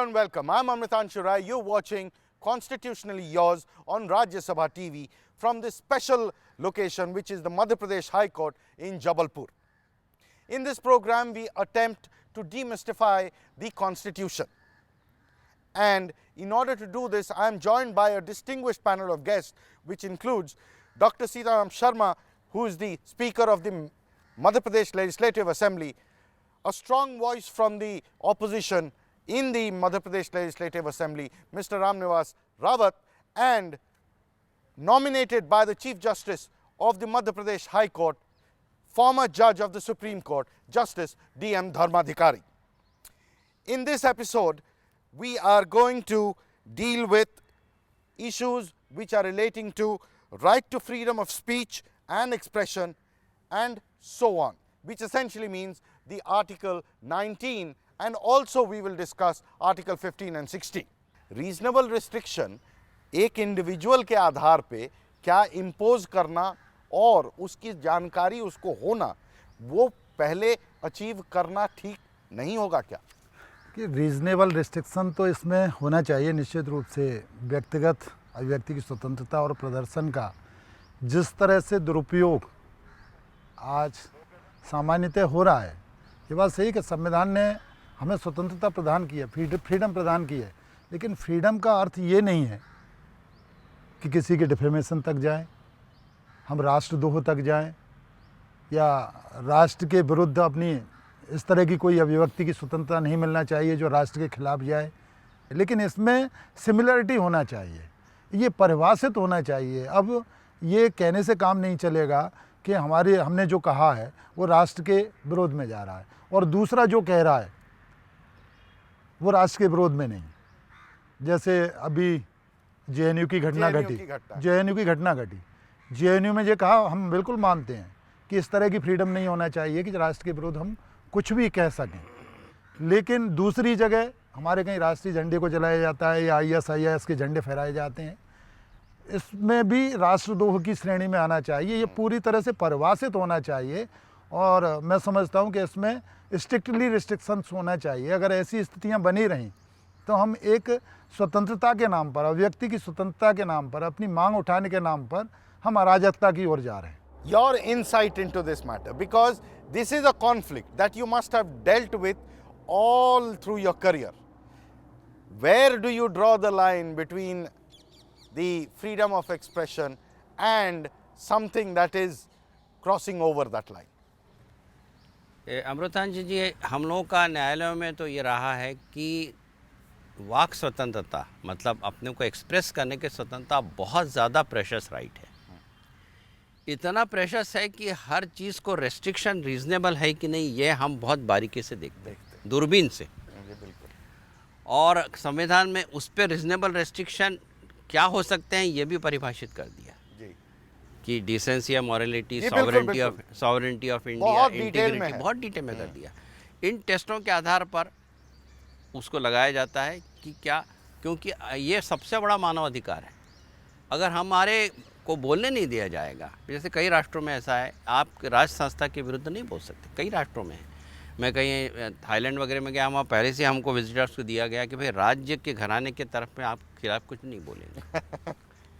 and welcome. I'm Amritanshu Rai. You're watching Constitutionally Yours on Rajya Sabha TV from this special location, which is the Madhya Pradesh High Court in Jabalpur. In this program, we attempt to demystify the Constitution. And in order to do this, I am joined by a distinguished panel of guests, which includes Dr. Sitaram Sharma, who is the Speaker of the Madhya Pradesh Legislative Assembly, a strong voice from the opposition in the Madhya Pradesh Legislative Assembly, Mr. Ramnivas Rawat, and nominated by the Chief Justice of the Madhya Pradesh High Court, former Judge of the Supreme Court, Justice D.M. Dharmadhikari. In this episode, we are going to deal with issues which are relating to right to freedom of speech and expression and so on, which essentially means the Article 19, and also we will discuss Article 15 and 16. Reasonable restriction एक individual के आधार पे क्या impose करना और उसकी जानकारी उसको होना, वो पहले अचीव करना ठीक नहीं होगा क्या? कि रीजनेबल रिस्ट्रिक्शन तो इसमें होना चाहिए निश्चित रूप से। व्यक्तिगत अभिव्यक्ति की स्वतंत्रता और प्रदर्शन का जिस तरह से दुरुपयोग आज सामान्यतः हो रहा है, ये बात सही कि संविधान ने हमें स्वतंत्रता प्रदान की है, फ्रीडम प्रदान की है, लेकिन फ्रीडम का अर्थ ये नहीं है कि किसी के डिफेमेशन तक जाए, हम राष्ट्रद्रोह तक जाएं, या राष्ट्र के विरुद्ध अपनी इस तरह की कोई अभिव्यक्ति की स्वतंत्रता नहीं मिलना चाहिए जो राष्ट्र के खिलाफ जाए। लेकिन इसमें सिमिलरिटी होना चाहिए, ये परिभाषित होना चाहिए। अब ये कहने से काम नहीं चलेगा कि हमने जो कहा है वो राष्ट्र के विरोध में जा रहा है और दूसरा जो कह रहा है वो राष्ट्र के विरोध में नहीं। जैसे अभी जेएनयू की घटना घटी, जेएनयू में ये कहा, हम बिल्कुल मानते हैं कि इस तरह की फ्रीडम नहीं होना चाहिए कि राष्ट्र के विरुद्ध हम कुछ भी कह सकें, लेकिन दूसरी जगह हमारे कहीं राष्ट्रीय झंडे को जलाया जाता है या ISIS के झंडे फहराए जाते हैं, इसमें भी राष्ट्रद्रोह की श्रेणी में आना चाहिए। ये पूरी तरह से परिभाषित होना चाहिए और मैं समझता हूँ कि इसमें स्ट्रिक्टली रिस्ट्रिक्शंस होना चाहिए। अगर ऐसी स्थितियाँ बनी रहें तो हम एक स्वतंत्रता के नाम पर, अभिव्यक्ति की स्वतंत्रता के नाम पर, अपनी मांग उठाने के नाम पर हम अराजकता की ओर जा रहे हैं। Your insight into this matter, because this is a conflict that you must have dealt with all through your career. Where do you draw the line between the freedom of expression and something that is crossing over that line? Amritansh जी, हम लोगों का न्यायालयों में तो ये रहा है कि वाक स्वतंत्रता मतलब अपने को एक्सप्रेस करने की स्वतंत्रता बहुत ज़्यादा प्रेशस राइट है। इतना प्रेशस है कि हर चीज़ को रेस्ट्रिक्शन रीज़नेबल है कि नहीं, ये हम बहुत बारीकी से देखते हैं, दूरबीन से। और संविधान में उस पर रीज़नेबल रेस्ट्रिक्शन क्या हो सकते हैं ये भी परिभाषित कर दिया कि डिसेंसी या morality, sovereignty of India, integrity, बहुत डिटेल में कर दिया। इन टेस्टों के आधार पर उसको लगाया जाता है कि क्या, क्योंकि ये सबसे बड़ा मानव अधिकार है। अगर हमारे को बोलने नहीं दिया जाएगा, जैसे कई राष्ट्रों में ऐसा है, आप राष्ट्र संस्था के विरुद्ध नहीं बोल सकते, कई राष्ट्रों में है। मैं कहीं थाईलैंड वगैरह में गया, वहाँ पहले से हमको विजिटर्स को दिया गया कि भाई राज्य के घराने के तरफ में आप खिलाफ कुछ नहीं बोलेंगे।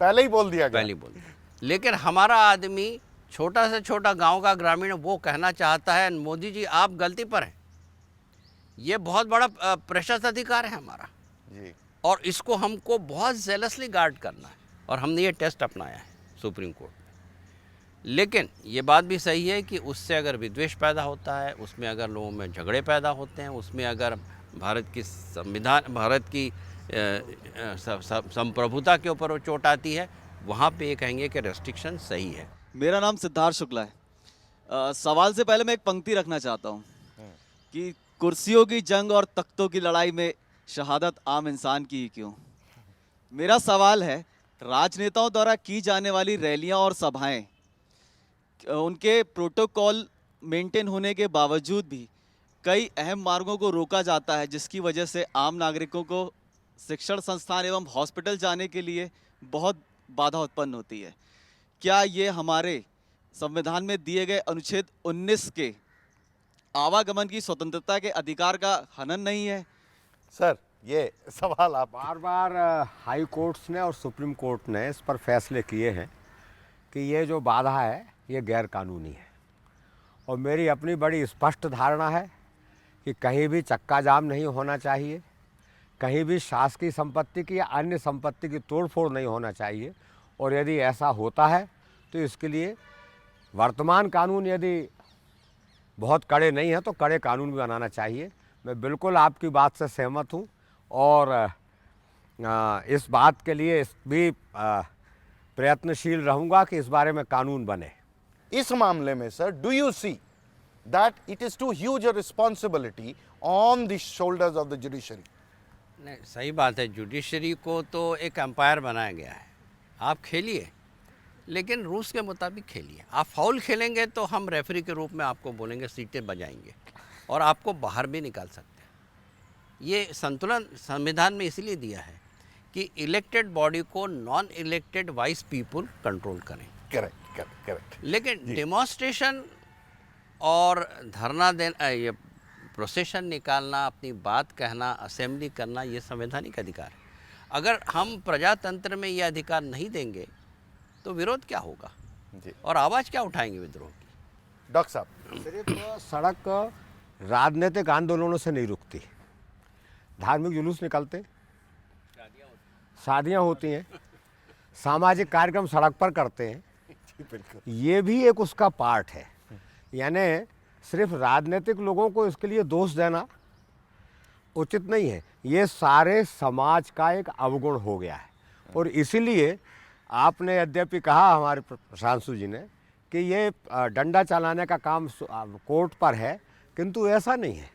पहले ही बोल दिया गया। पहले ही बोल दिया। लेकिन हमारा आदमी छोटा से छोटा गांव का ग्रामीण वो कहना चाहता है मोदी जी आप गलती पर हैं। ये बहुत बड़ा प्रेशस अधिकार है हमारा जी, और इसको हमको बहुत जेलसली गार्ड करना है और हमने ये टेस्ट अपनाया है सुप्रीम कोर्ट में। लेकिन ये बात भी सही है कि उससे अगर विद्वेष पैदा होता है, उसमें अगर लोगों में झगड़े पैदा होते हैं, उसमें अगर भारत की संविधान, भारत की संप्रभुता के ऊपर वो चोट आती है, वहाँ पे ये कहेंगे कि रेस्ट्रिक्शन सही है। मेरा नाम सिद्धार्थ शुक्ला है। सवाल से पहले मैं एक पंक्ति रखना चाहता हूँ कि कुर्सियों की जंग और तख्तों की लड़ाई में शहादत आम इंसान की ही क्यों। मेरा सवाल है, राजनेताओं द्वारा की जाने वाली रैलियां और सभाएं, उनके प्रोटोकॉल मेंटेन होने के बावजूद भी कई अहम मार्गों को रोका जाता है, जिसकी वजह से आम नागरिकों को शिक्षण संस्थान एवं हॉस्पिटल जाने के लिए बहुत बाधा उत्पन्न होती है। क्या ये हमारे संविधान में दिए गए अनुच्छेद 19 के आवागमन की स्वतंत्रता के अधिकार का हनन नहीं है? सर, ये सवाल आप बार बार हाई कोर्ट्स ने और सुप्रीम कोर्ट ने इस पर फैसले किए हैं कि ये जो बाधा है ये गैर कानूनी है, और मेरी अपनी बड़ी स्पष्ट धारणा है कि कहीं भी चक्का जाम नहीं होना चाहिए, कहीं भी शासकीय संपत्ति की या अन्य संपत्ति की तोड़फोड़ नहीं होना चाहिए, और यदि ऐसा होता है तो इसके लिए वर्तमान कानून यदि बहुत कड़े नहीं हैं तो कड़े कानून भी बनाना चाहिए। मैं बिल्कुल आपकी बात से सहमत हूँ और इस बात के लिए भी प्रयत्नशील रहूँगा कि इस बारे में कानून बने। इस मामले में sir, do you see that it is too huge a responsibility on the shoulders of the judiciary? नहीं, सही बात है। जुडिशरी को तो एक एम्पायर बनाया गया है, आप खेलिए लेकिन रूल्स के मुताबिक खेलिए। आप फाउल खेलेंगे तो हम रेफरी के रूप में आपको बोलेंगे, सीटें बजाएंगे और आपको बाहर भी निकाल सकते हैं। ये संतुलन संविधान में इसलिए दिया है कि इलेक्टेड बॉडी को non elected wise people control करें। Correct correct correct. लेकिन डेमोन्स्ट्रेशन और धरना देना, ये प्रोसेशन निकालना, अपनी बात कहना, असेंबली करना, ये संवैधानिक अधिकार है। अगर हम प्रजातंत्र में ये अधिकार नहीं देंगे तो विरोध क्या होगा जी। और आवाज़ क्या उठाएंगे विद्रोह की? डॉक्टर साहब, सिर्फ सड़क राजनीतिक आंदोलनों से नहीं रुकती, धार्मिक जुलूस निकलते, शादियाँ होती हैं, सामाजिक कार्यक्रम सड़क पर करते हैं, बिल्कुल ये भी एक उसका पार्ट है। यानी सिर्फ राजनीतिक लोगों को इसके लिए दोष देना उचित नहीं है, ये सारे समाज का एक अवगुण हो गया है। और इसीलिए आपने यद्यपि कहा हमारे प्रशांशु जी ने कि ये डंडा चलाने का काम कोर्ट पर है, किंतु ऐसा नहीं है।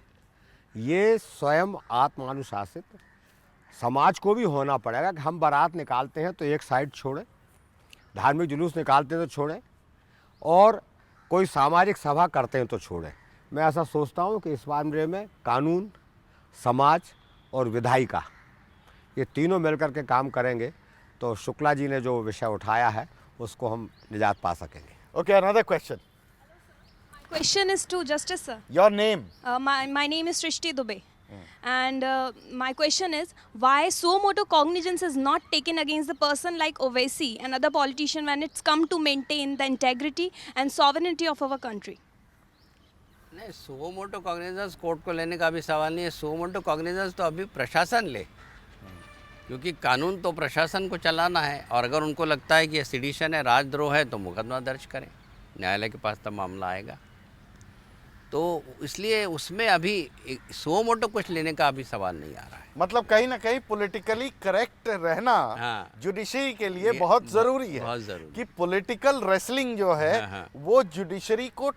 ये स्वयं आत्मानुशासित समाज को भी होना पड़ेगा कि हम बारात निकालते हैं तो एक साइड छोड़ें, धार्मिक जुलूस निकालते हैं तो छोड़ें, और कोई सामाजिक सभा करते हैं तो छोड़ें। मैं ऐसा सोचता हूँ कि इस मामले में कानून, समाज और विधायिका, ये तीनों मिलकर के काम करेंगे तो शुक्ला जी ने जो विषय उठाया है उसको हम निजात पा सकेंगे। Okay, another question. Question is to Justice sir. Your name? My name is Srishti Dubey. And my question is, why suo motu cognizance is not taken against the person like Owaisi and other politician when it's come to maintain the integrity and sovereignty of our country? नहीं, सो मोटो cognizance court को लेने का भी सवाल नहीं है। सो मोटो cognizance तो अभी प्रशासन ले, क्योंकि कानून तो प्रशासन को चलाना है। और अगर उनको लगता है कि ये सिडिशन है, राजद्रोह है, तो मुकदमा दर्ज करें, न्यायालय के पास तब मामला आएगा। तो इसलिए उसमें अभी सो मोटो कुछ लेने का अभी सवाल नहीं आ रहा है। मतलब कहीं ना कहीं पॉलिटिकली करेक्ट रहना हाँ। जुडिशरी के लिए ये बहुत जरूरी है, बहुत ज़रूरी। कि पॉलिटिकल रेसलिंग जो है हाँ, हाँ। वो जुडिशरी को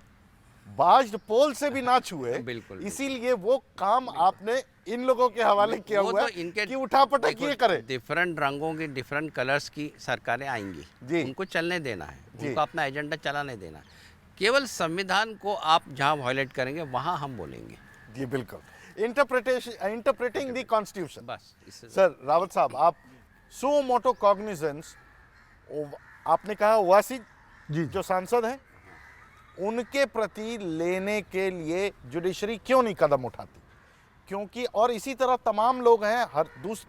बाज्ड पोल से भी ना छुए। बिल्कुल। इसीलिए वो काम आपने इन लोगों के हवाले किया वो हुआ तो है इनके कि उठापटक ये करे। डिफरेंट रंगों की, डिफरेंट कलर्स की सरकारें आएंगी, जी। उनको चलने देना है, जी। उनको अपना एजेंडा चलाने देना है। केवल संविधान को आप जहां वायलेट करेंगे वहां हम बोलेंगे। जी बिल्कुल। Interpreting the constitution. बस इससे सर रावत साहब, आप सो मोटो कॉग्निजेंस, आपने कहा ओवैसी जी जो सांसद हैं उनके प्रति लेने के लिए जुडिशरी क्यों नहीं कदम उठाती? क्योंकि और इसी तरह तमाम लोग हैं,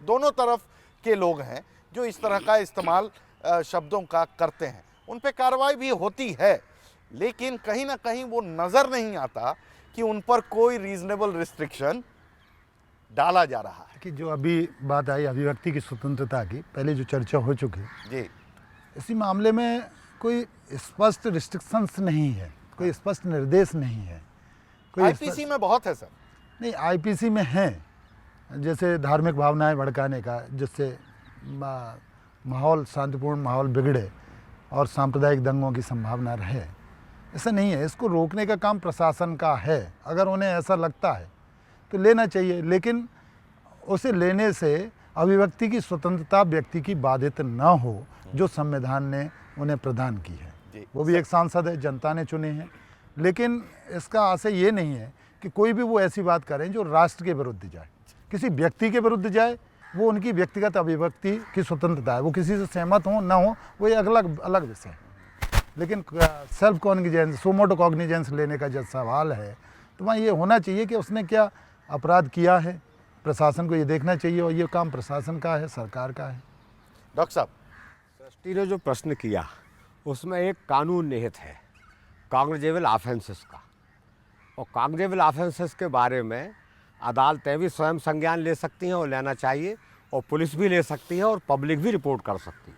दोनों तरफ के लोग हैं जो इस तरह का इस्तेमाल शब्दों का करते हैं, उन पे कार्रवाई भी होती है, लेकिन कहीं ना कहीं वो नज़र नहीं आता कि उन पर कोई रीजनेबल रिस्ट्रिक्शन डाला जा रहा है। कि जो अभी बात आई अभिव्यक्ति की स्वतंत्रता की, पहले जो चर्चा हो चुकी है, जी इसी मामले में कोई स्पष्ट रिस्ट्रिक्शंस नहीं है, कोई स्पष्ट निर्देश नहीं है। कोई आईपीसी में बहुत है सर। नहीं, आईपीसी में है, जैसे धार्मिक भावनाएं भड़काने का, जिससे माहौल, शांतिपूर्ण माहौल बिगड़े और सांप्रदायिक दंगों की संभावना रहे, ऐसा नहीं है। इसको रोकने का काम प्रशासन का है। अगर उन्हें ऐसा लगता है तो लेना चाहिए, लेकिन उसे लेने से अभिव्यक्ति की स्वतंत्रता व्यक्ति की बाधित न हो, जो संविधान ने उन्हें प्रदान की है। वो भी एक सांसद है, जनता ने चुने हैं, लेकिन इसका आशय ये नहीं है कि कोई भी वो ऐसी बात करें जो राष्ट्र के विरुद्ध जाए, किसी व्यक्ति के विरुद्ध जाए। वो उनकी व्यक्तिगत अभिव्यक्ति की स्वतंत्रता है, वो किसी से सहमत हो ना हो, वो एक अलग विषय है। लेकिन सेल्फ कॉग्निजेंस, सो मोटो कॉग्निजेंस लेने का जब सवाल है, तो वहाँ ये होना चाहिए कि उसने क्या अपराध किया है, प्रशासन को ये देखना चाहिए और ये काम प्रशासन का है, सरकार का है। डॉक्टर साहब, ट्रस्टी ने जो प्रश्न किया उसमें एक कानून निहित है, कॉग्निजेबल ऑफेंसेस का, और कॉग्निजेबल ऑफेंसेस के बारे में अदालतें भी स्वयं संज्ञान ले सकती हैं और लेना चाहिए, और पुलिस भी ले सकती है और पब्लिक भी रिपोर्ट कर सकती है।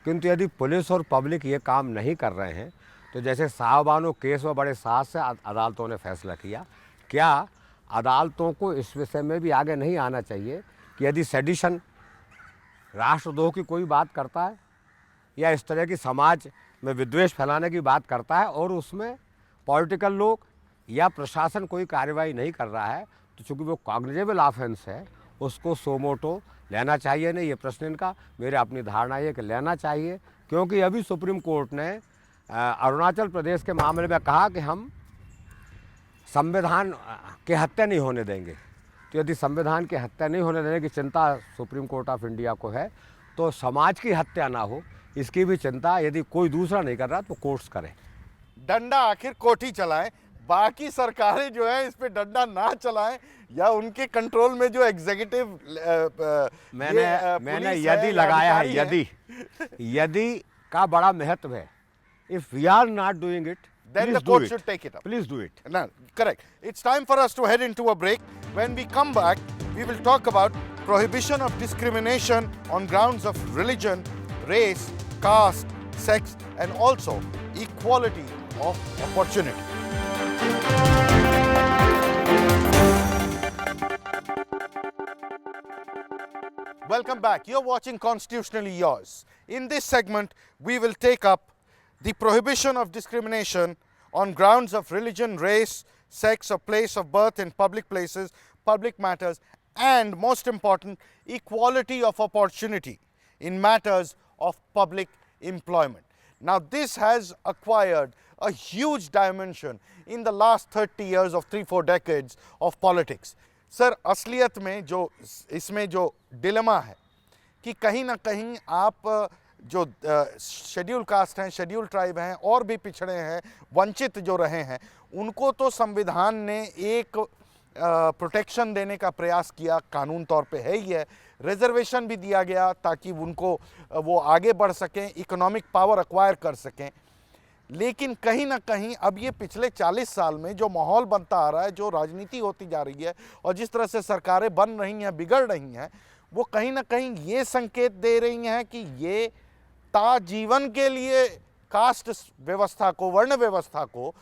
किंतु यदि पुलिस और पब्लिक ये काम नहीं कर रहे हैं तो जैसे साहबानो केस में बड़े साहस से अदालतों ने फैसला किया, क्या अदालतों को इस विषय में भी आगे नहीं आना चाहिए कि यदि सेडिशन, राष्ट्रद्रोह की कोई बात करता है या इस तरह की समाज में विद्वेष फैलाने की बात करता है और उसमें पॉलिटिकल लोग या प्रशासन कोई कार्रवाई नहीं कर रहा है, तो चूँकि वो कॉग्निजेबल ऑफेंस है उसको सोमोटो लेना चाहिए नहीं? ये प्रश्न इनका, मेरे अपनी धारणा ये कि लेना चाहिए, क्योंकि अभी सुप्रीम कोर्ट ने अरुणाचल प्रदेश के मामले में कहा कि हम संविधान की हत्या नहीं होने देंगे। तो यदि संविधान की हत्या नहीं होने देने की चिंता सुप्रीम कोर्ट ऑफ इंडिया को है, तो समाज की हत्या ना हो इसकी भी चिंता यदि कोई दूसरा नहीं कर रहा तो कोर्ट्स करें। डंडा आखिर कोर्ट ही चलाएं, बाकी सरकारें जो है इस पे डंडा ना चलाएं, या उनके कंट्रोल में जो एग्जीक्यूटिव मैंने यदि लगाया है, यदि का बड़ा महत्व है। If we are not doing it, then the court should take it up. Please do it. No, correct. It's time for us to head into a break. When we come back, we will talk about prohibition of discrimination on grounds of religion, race, caste, sex, and also equality of opportunity. Welcome back. You're watching Constitutionally Yours. In this segment, we will take up the prohibition of discrimination on grounds of religion, race, sex, or place of birth in public places, public matters, and most important, equality of opportunity in matters of public employment. Now, this has acquired a huge dimension in the last 30 years of 3-4 decades of politics. Sir, असलियत में जो इसमें जो dilemma है कि कहीं ना कहीं आप जो शेड्यूल कास्ट हैं, शेड्यूल ट्राइब हैं और भी पिछड़े हैं, वंचित जो रहे हैं, उनको तो संविधान ने एक प्रोटेक्शन देने का प्रयास किया, कानून तौर पे है ही है, रिजर्वेशन भी दिया गया ताकि उनको वो आगे बढ़ सकें, इकोनॉमिक पावर एक्वायर कर सकें। लेकिन कहीं ना कहीं अब ये पिछले 40 साल में जो माहौल बनता आ रहा है, जो राजनीति होती जा रही है और जिस तरह से सरकारें बन रही हैं, बिगड़ रही हैं, वो कहीं ना कहीं ये संकेत दे रही हैं कि ये ताजीवन के लिए कास्ट व्यवस्था को, वर्ण व्यवस्था को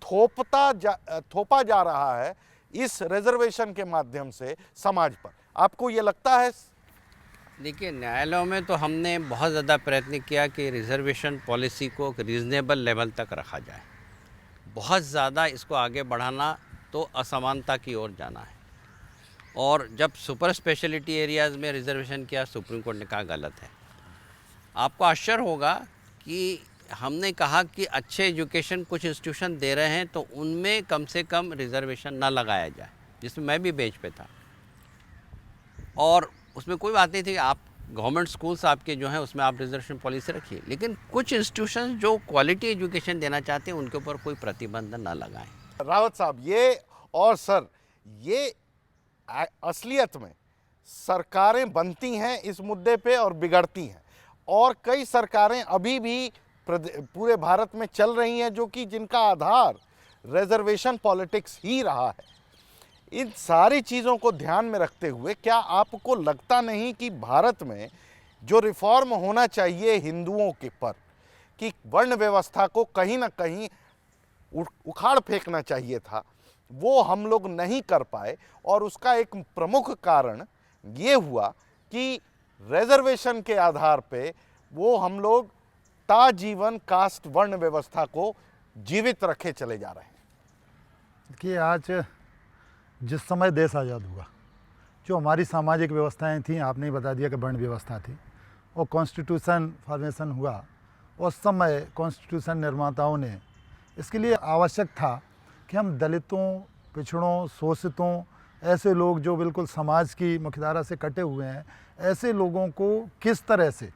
थोपा जा रहा है इस रिजर्वेशन के माध्यम से समाज पर। आपको ये लगता है? देखिए, न्यायालयों में तो हमने बहुत ज़्यादा प्रयत्न किया कि रिजर्वेशन पॉलिसी को रीज़नेबल लेवल तक रखा जाए। बहुत ज़्यादा इसको आगे बढ़ाना तो असमानता की ओर जाना है। और जब सुपर स्पेशलिटी एरियाज़ में रिजर्वेशन किया, सुप्रीम कोर्ट ने कहा गलत है। आपको आश्चर्य होगा कि हमने कहा कि अच्छे एजुकेशन कुछ इंस्टीट्यूशन दे रहे हैं तो उनमें कम से कम रिजर्वेशन ना लगाया जाए, जिसमें मैं भी बेंच पे था। और उसमें कोई बात नहीं थी, आप गवर्नमेंट स्कूल्स आपके जो हैं उसमें आप रिजर्वेशन पॉलिसी रखिए, लेकिन कुछ इंस्टीट्यूशन जो क्वालिटी एजुकेशन देना चाहते हैं उनके ऊपर कोई प्रतिबंध ना लगाएं। रावत साहब, ये और सर, ये असलियत में सरकारें बनती हैं इस मुद्दे पे और बिगड़ती हैं, और कई सरकारें अभी भी पूरे भारत में चल रही हैं जो कि जिनका आधार रिजर्वेशन पॉलिटिक्स ही रहा है। इन सारी चीज़ों को ध्यान में रखते हुए क्या आपको लगता नहीं कि भारत में जो रिफॉर्म होना चाहिए हिंदुओं के पर, कि वर्ण व्यवस्था को कहीं ना कहीं उखाड़ फेंकना चाहिए था, वो हम लोग नहीं कर पाए, और उसका एक प्रमुख कारण ये हुआ कि रिजर्वेशन के आधार पे वो हम लोग ताजीवन कास्ट वर्ण व्यवस्था को जीवित रखे चले जा रहे हैं? देखिए, आज जिस समय देश आज़ाद हुआ, जो हमारी सामाजिक व्यवस्थाएं थीं, आपने ही बता दिया कि वर्ण व्यवस्था थी, और कॉन्स्टिट्यूशन फॉर्मेशन हुआ, उस समय कॉन्स्टिट्यूशन निर्माताओं ने इसके लिए आवश्यक था कि हम दलितों, पिछड़ों, शोषितों, ऐसे लोग जो बिल्कुल समाज की मुख्यधारा से कटे हुए हैं, ऐसे लोगों को किस तरह से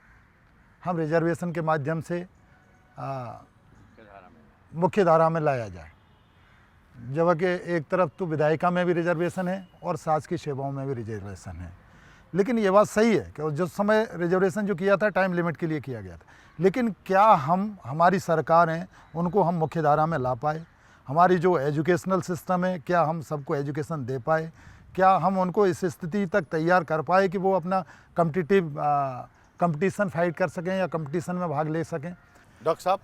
हम रिजर्वेशन के माध्यम से मुख्य धारा में लाया जाए। जबकि एक तरफ तो विधायिका में भी रिजर्वेशन है और शासकीय सेवाओं में भी रिजर्वेशन है। लेकिन ये बात सही है कि जिस समय रिजर्वेशन जो किया था टाइम लिमिट के लिए किया गया था, लेकिन क्या हमारी सरकार हैं उनको हम मुख्य धारा में ला पाए? हमारी जो एजुकेशनल सिस्टम है, क्या हम सबको एजुकेशन दे पाए? क्या हम उनको इस स्थिति तक तैयार कर पाए कि वो अपना कंपटीशन फाइट कर सकें या कंपटीशन में भाग ले सकें? डॉक्टर साहब,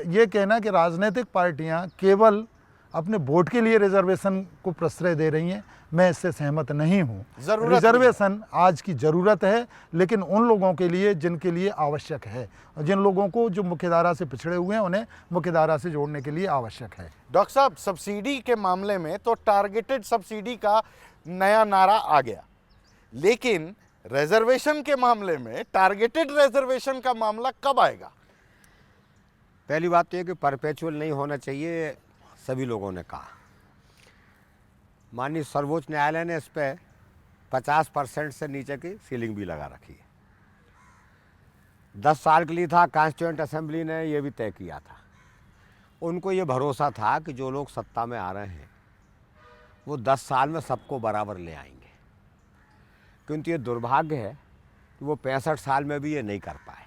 ये कहना कि राजनीतिक पार्टियां केवल अपने वोट के लिए रिजर्वेशन को प्रश्रय दे रही हैं, मैं इससे सहमत नहीं हूँ। रिजर्वेशन आज की ज़रूरत है, लेकिन उन लोगों के लिए जिनके लिए आवश्यक है, और जिन लोगों को जो मुख्यधारा से पिछड़े हुए हैं उन्हें मुख्यधारा से जोड़ने के लिए आवश्यक है। डॉक्टर साहब, सब्सिडी के मामले में तो टारगेटेड सब्सिडी का नया नारा आ गया, लेकिन रिजर्वेशन के मामले में टारगेटेड रिजर्वेशन का मामला कब आएगा? पहली बात तो ये कि परपेचुअल नहीं होना चाहिए, सभी लोगों ने कहा। माननीय सर्वोच्च न्यायालय ने इस पर 50% से नीचे की सीलिंग भी लगा रखी है। 10 साल के लिए था, कॉन्स्टिट्यूएंट असेंबली ने ये भी तय किया था। उनको ये भरोसा था कि जो लोग सत्ता में आ रहे हैं वो 10 साल में सबको बराबर ले आएंगे, किंतु ये दुर्भाग्य है कि वो 65 साल में भी ये नहीं कर पाए।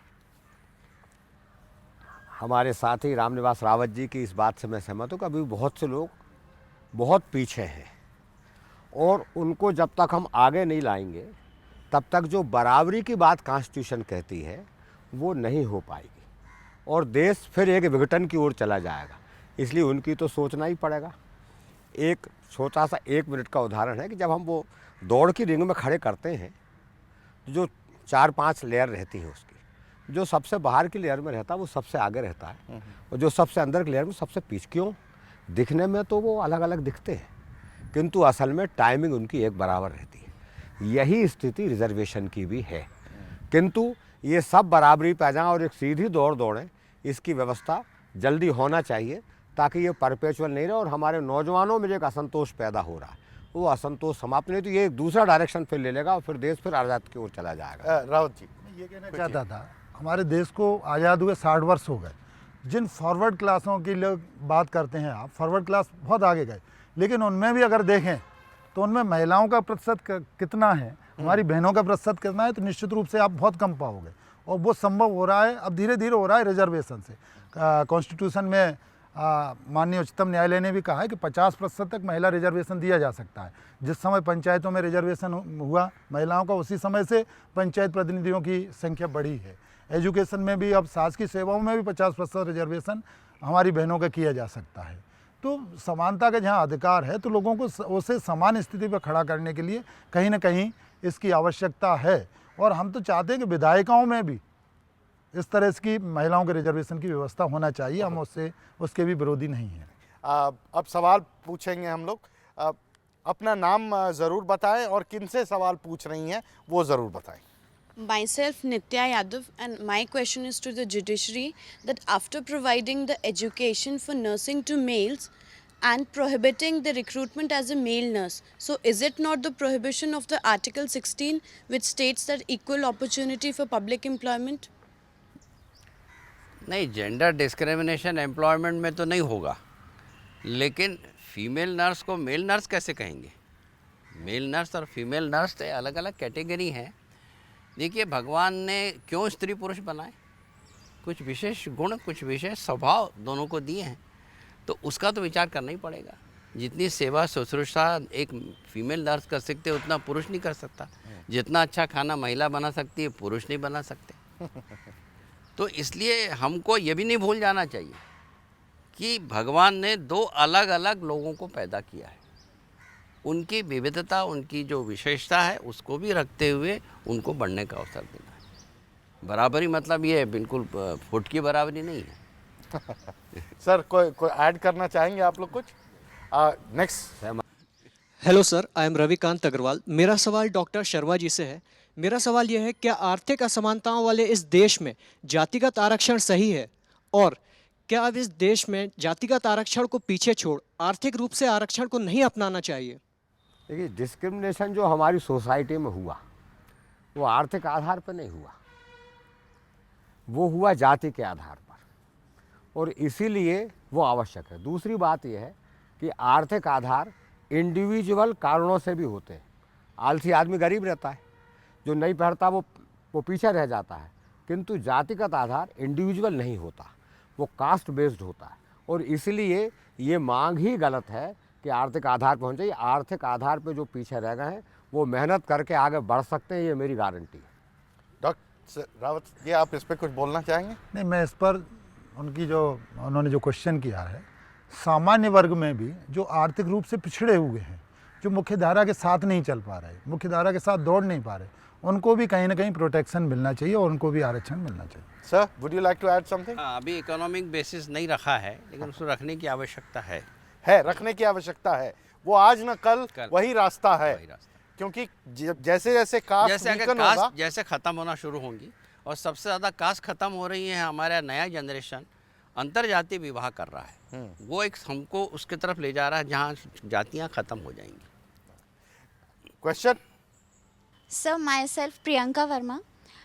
हमारे साथी रामनिवास रावत जी की इस बात से मैं सहमत हूँ कि अभी बहुत से लोग बहुत पीछे हैं, और उनको जब तक हम आगे नहीं लाएंगे तब तक जो बराबरी की बात कॉन्स्टिट्यूशन कहती है वो नहीं हो पाएगी, और देश फिर एक विघटन की ओर चला जाएगा। इसलिए उनकी तो सोचना ही पड़ेगा। एक छोटा सा 1 मिनट का उदाहरण है कि जब हम वो दौड़ की रिंग में खड़े करते हैं, जो 4-5 लेयर रहती है उसकी, जो सबसे बाहर की लेयर में रहता है वो सबसे आगे रहता है, और जो सबसे अंदर की लेयर में सबसे पीछे। क्यों? दिखने में तो वो अलग अलग दिखते हैं, किंतु असल में टाइमिंग उनकी एक बराबर रहती है। यही स्थिति रिजर्वेशन की भी है, किंतु ये सब बराबरी पा जाएं और एक सीधी दौड़ दौड़ें, इसकी व्यवस्था जल्दी होना चाहिए ताकि ये परपेचुअल नहीं रहे। और हमारे नौजवानों में जो एक असंतोष पैदा हो रहा है वो असंतोष समाप्त नहीं, तो ये एक दूसरा डायरेक्शन फिर ले लेगा और फिर देश फिर आज़ाद की ओर चला जाएगा। रावत जी, मैं ये कहना चाहता था, हमारे देश को आज़ाद हुए 60 वर्ष हो गए। जिन फॉरवर्ड क्लासों की लोग बात करते हैं आप, फॉरवर्ड क्लास बहुत आगे गए, लेकिन उनमें भी अगर देखें तो उनमें महिलाओं का प्रतिशत कितना है, हमारी बहनों का प्रतिशत कितना है, तो निश्चित रूप से आप बहुत कम पाओगे। और वो संभव हो रहा है, अब धीरे धीरे हो रहा है रिजर्वेशन से। कॉन्स्टिट्यूशन में माननीय उच्चतम न्यायालय ने भी कहा है कि 50% तक महिला रिजर्वेशन दिया जा सकता है। जिस समय पंचायतों में रिजर्वेशन हुआ महिलाओं का, उसी समय से पंचायत प्रतिनिधियों की संख्या बढ़ी है। एजुकेशन में भी अब शासकीय सेवाओं में भी 50% रिजर्वेशन हमारी बहनों का किया जा सकता है। तो समानता का जहाँ अधिकार है तो लोगों को उसे समान स्थिति पर खड़ा करने के लिए कहीं ना कहीं इसकी आवश्यकता है। और हम तो चाहते हैं कि विधायिकाओं में भी इस तरह की महिलाओं के रिजर्वेशन की व्यवस्था होना चाहिए। हम उसके भी विरोधी नहीं हैं। अब सवाल पूछेंगे हम लोग। अपना नाम ज़रूर बताएं और किन से सवाल पूछ रही हैं वो ज़रूर बताएं। Myself Nitya Yadav, and my question is to the judiciary that after providing the education for nursing to males and prohibiting the recruitment as a male nurse, so is it not the prohibition of the Article 16 which states that equal opportunity for public employment? नहीं, gender discrimination employment में तो नहीं होगा, लेकिन female nurse को male nurse कैसे कहेंगे? Male nurse और फीमेल नर्स तो अलग अलग कैटेगरी हैं। देखिए, भगवान ने क्यों स्त्री पुरुष बनाए? कुछ विशेष गुण, कुछ विशेष स्वभाव दोनों को दिए हैं, तो उसका तो विचार करना ही पड़ेगा। जितनी सेवा शुश्रूषा एक फीमेल नर्स कर सकते है उतना पुरुष नहीं कर सकता। जितना अच्छा खाना महिला बना सकती है पुरुष नहीं बना सकते। तो इसलिए हमको ये भी नहीं भूल जाना चाहिए कि भगवान ने 2 अलग अलग लोगों को पैदा किया है। उनकी विविधता, उनकी जो विशेषता है उसको भी रखते हुए उनको बढ़ने का अवसर देना है। बराबरी मतलब ये बिल्कुल फुट की बराबरी नहीं है। सर, कोई ऐड करना चाहेंगे आप लोग कुछ? Next. Hello sir, I am Ravikant Agarwal. मेरा सवाल डॉक्टर शर्मा जी से है। मेरा सवाल यह है, क्या आर्थिक असमानताओं वाले इस देश में जातिगत आरक्षण सही है? और क्या अब इस देश में जातिगत आरक्षण को पीछे छोड़ आर्थिक रूप से आरक्षण को नहीं अपनाना चाहिए? देखिए, डिस्क्रिमिनेशन जो हमारी सोसाइटी में हुआ वो आर्थिक आधार पर नहीं हुआ, वो हुआ जाति के आधार पर, और इसीलिए वो आवश्यक है। दूसरी बात यह है कि आर्थिक आधार इंडिविजुअल कारणों से भी होते हैं। आलसी आदमी गरीब रहता है, जो नहीं पढ़ता वो पीछे रह जाता है, किंतु जातिगत आधार इंडिविजुअल नहीं होता, वो कास्ट बेस्ड होता है। और इसलिए ये मांग ही गलत है कि आर्थिक आधार पर होना चाहिए। आर्थिक आधार पर जो पीछे रह गए हैं वो मेहनत करके आगे बढ़ सकते हैं, ये मेरी गारंटी है। डॉक्टर रावत, ये आप इस पर कुछ बोलना चाहेंगे? नहीं, मैं इस पर उन्होंने जो क्वेश्चन किया है, सामान्य वर्ग में भी जो आर्थिक रूप से पिछड़े हुए हैं, जो मुख्यधारा के साथ नहीं चल पा रहे, मुख्यधारा के साथ दौड़ नहीं पा रहे, उनको भी कहीं ना कहीं प्रोटेक्शन मिलना चाहिए और उनको भी आरक्षण मिलना चाहिए। Sir, would you like to add something? अभी इकोनॉमिक बेसिस नहीं रखा है, लेकिन उसको रखने की आवश्यकता है। रखने की आवश्यकता है। वो आज न कल वही रास्ता है, वही रास्ता। क्योंकि जैसे जैसे कास्ट जैसे अगर वीकन होगा, कास्ट जैसे ख़त्म होना शुरू होंगी, और सबसे ज़्यादा कास्ट ख़त्म हो रही है, हमारा नया जनरेशन अंतरजातीय विवाह कर रहा है, वो एक हमको उसकी तरफ ले जा रहा है जहाँ जातियाँ ख़त्म हो जाएंगी। Question? Sir, my self Priyanka Verma.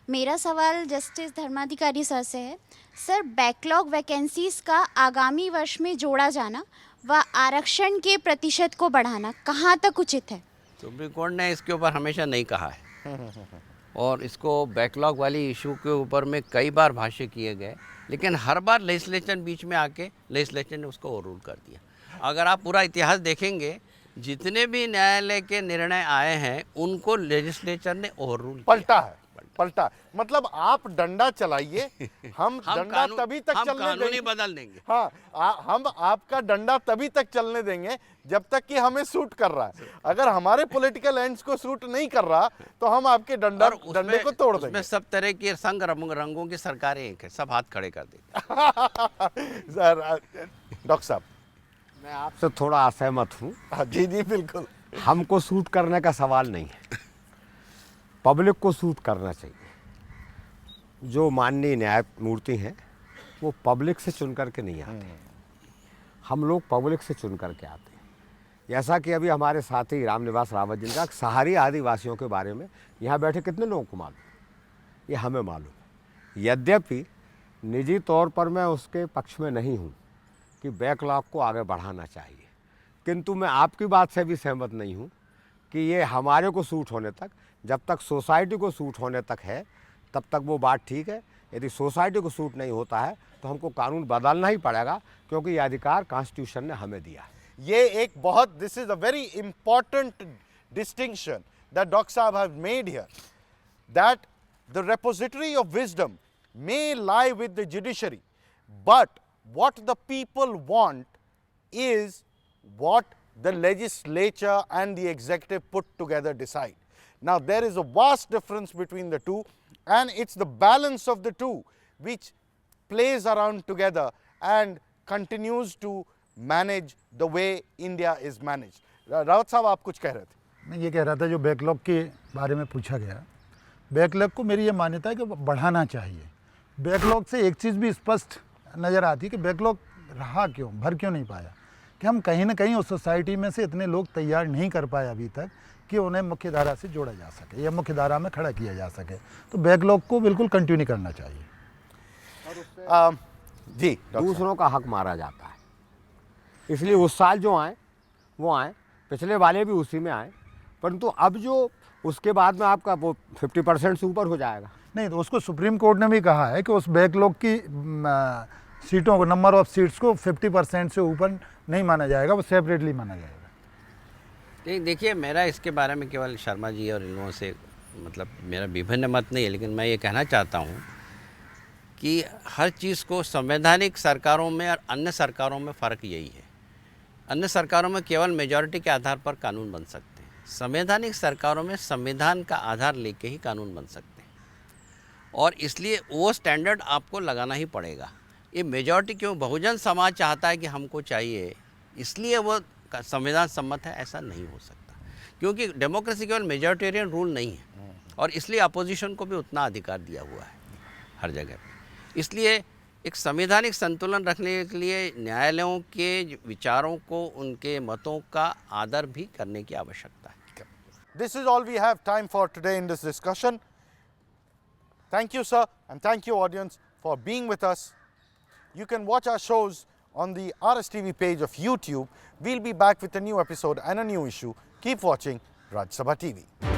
मेरा सवाल जस्टिस धर्माधिकारी सर से है। सर, बैकलॉग वैकेंसीज का आगामी वर्ष में जोड़ा जाना व आरक्षण के प्रतिशत को बढ़ाना कहाँ तक उचित है? सुप्रीम कोर्ट ने इसके ऊपर हमेशा नहीं कहा है, और इसको बैकलॉग वाली इशू के ऊपर में कई बार भाष्य किए गए, लेकिन हर बार लेजिस्लेचर बीच में आके लेजिस्लेचर ने उसको ओवररूल कर दिया। अगर आप पूरा इतिहास देखेंगे, जितने भी न्यायालय के निर्णय आए हैं उनको लेजिस्लेचर ने ओवररूल पलटा है, पलटा। मतलब आप डंडा चलाइए, हम डंडा तभी तक चलने कानूनी देंगे, बदल देंगे। हाँ, हम आपका डंडा तभी तक चलने देंगे जब तक कि हमें सूट कर रहा है। अगर हमारे पॉलिटिकल एंड्स को सूट नहीं कर रहा तो हम आपके डंडे को तोड़ देंगे। उसमें सब तरह की रंगों की सरकारें एक है, सब हाथ खड़े कर देंगे। डॉक्टर साहब, मैं आपसे थोड़ा असहमत हूँ। जी जी बिल्कुल। हमको सूट करने का सवाल नहीं है, पब्लिक को सूट करना चाहिए। जो माननीय न्यायमूर्ति हैं वो पब्लिक से चुन करके नहीं आते, हम लोग पब्लिक से चुन करके आते हैं। जैसा कि अभी हमारे साथी रामनिवास रावत जी का सहारी आदिवासियों के बारे में यहाँ बैठे कितने लोगों को मालूम, ये हमें मालूम। यद्यपि निजी तौर पर मैं उसके पक्ष में नहीं हूँ कि बैकलॉग को आगे बढ़ाना चाहिए, किंतु मैं आपकी बात से भी सहमत नहीं हूँ कि ये हमारे को सूट होने तक, जब तक सोसाइटी को सूट होने तक है तब तक वो बात ठीक है। यदि सोसाइटी को सूट नहीं होता है तो हमको कानून बदलना ही पड़ेगा, क्योंकि ये अधिकार कॉन्स्टिट्यूशन ने हमें दिया है। ये एक बहुत, this is a very important distinction that doctor साहब have made here, that the repository of wisdom may lie with the judiciary, but what the people want is what the legislature and the executive put together decide. Now there is a vast difference between the two, and it's the balance of the two which plays around together and continues to manage the way India is managed. Rawat साहब, आप कुछ कह रहे थे? मैं ये कह रहा था, जो बैकलॉग के बारे में पूछा गया, बैकलॉग को मेरी ये मान्यता है कि बढ़ाना चाहिए। बैकलॉग से एक चीज़ भी स्पष्ट नज़र आती है कि बैकलॉग रहा क्यों, भर क्यों नहीं पाया, कि हम कहीं ना कहीं उस सोसाइटी में से इतने लोग तैयार नहीं कर पाए अभी तक कि उन्हें मुख्य धारा से जोड़ा जा सके या मुख्य धारा में खड़ा किया जा सके। तो बैकलॉग को बिल्कुल कंटिन्यू करना चाहिए। जी, दूसरों का हक मारा जाता है, इसलिए उस साल जो आए वो आए, पिछले वाले भी उसी में आए, परंतु अब जो उसके बाद में आपका वो 50% से ऊपर हो जाएगा। नहीं, तो उसको सुप्रीम कोर्ट ने भी कहा है कि उस बैकलॉग की सीटों को, नंबर ऑफ सीट्स को 50% से ऊपर नहीं माना जाएगा, वो सेपरेटली माना जाएगा। देखिए, मेरा इसके बारे में केवल शर्मा जी और इन लोगों से मतलब मेरा विभिन्न मत नहीं है, लेकिन मैं ये कहना चाहता हूँ कि हर चीज़ को संवैधानिक सरकारों में और अन्य सरकारों में फ़र्क यही है। अन्य सरकारों में केवल मेजॉरिटी के आधार पर कानून बन सकते हैं, संवैधानिक सरकारों में संविधान का आधार लेके ही कानून बन सकते हैं, और इसलिए वो स्टैंडर्ड आपको लगाना ही पड़ेगा। ये मेजॉरिटी क्यों, बहुजन समाज चाहता है कि हमको चाहिए, इसलिए वो संविधान सम्मत है, ऐसा नहीं हो सकता, क्योंकि डेमोक्रेसी केवल मेजॉरिटेरियन रूल नहीं है, और इसलिए अपोजिशन को भी उतना अधिकार दिया हुआ है हर जगह पे। इसलिए एक संवैधानिक संतुलन रखने के लिए न्यायालयों के विचारों को, उनके मतों का आदर भी करने की आवश्यकता है। This is all we have time for today in this discussion. Thank you, sir, and thank you, audience, for being with us. You can watch our shows on the RSTV page of YouTube. We'll be back with a new episode and a new issue. Keep watching Rajya Sabha TV.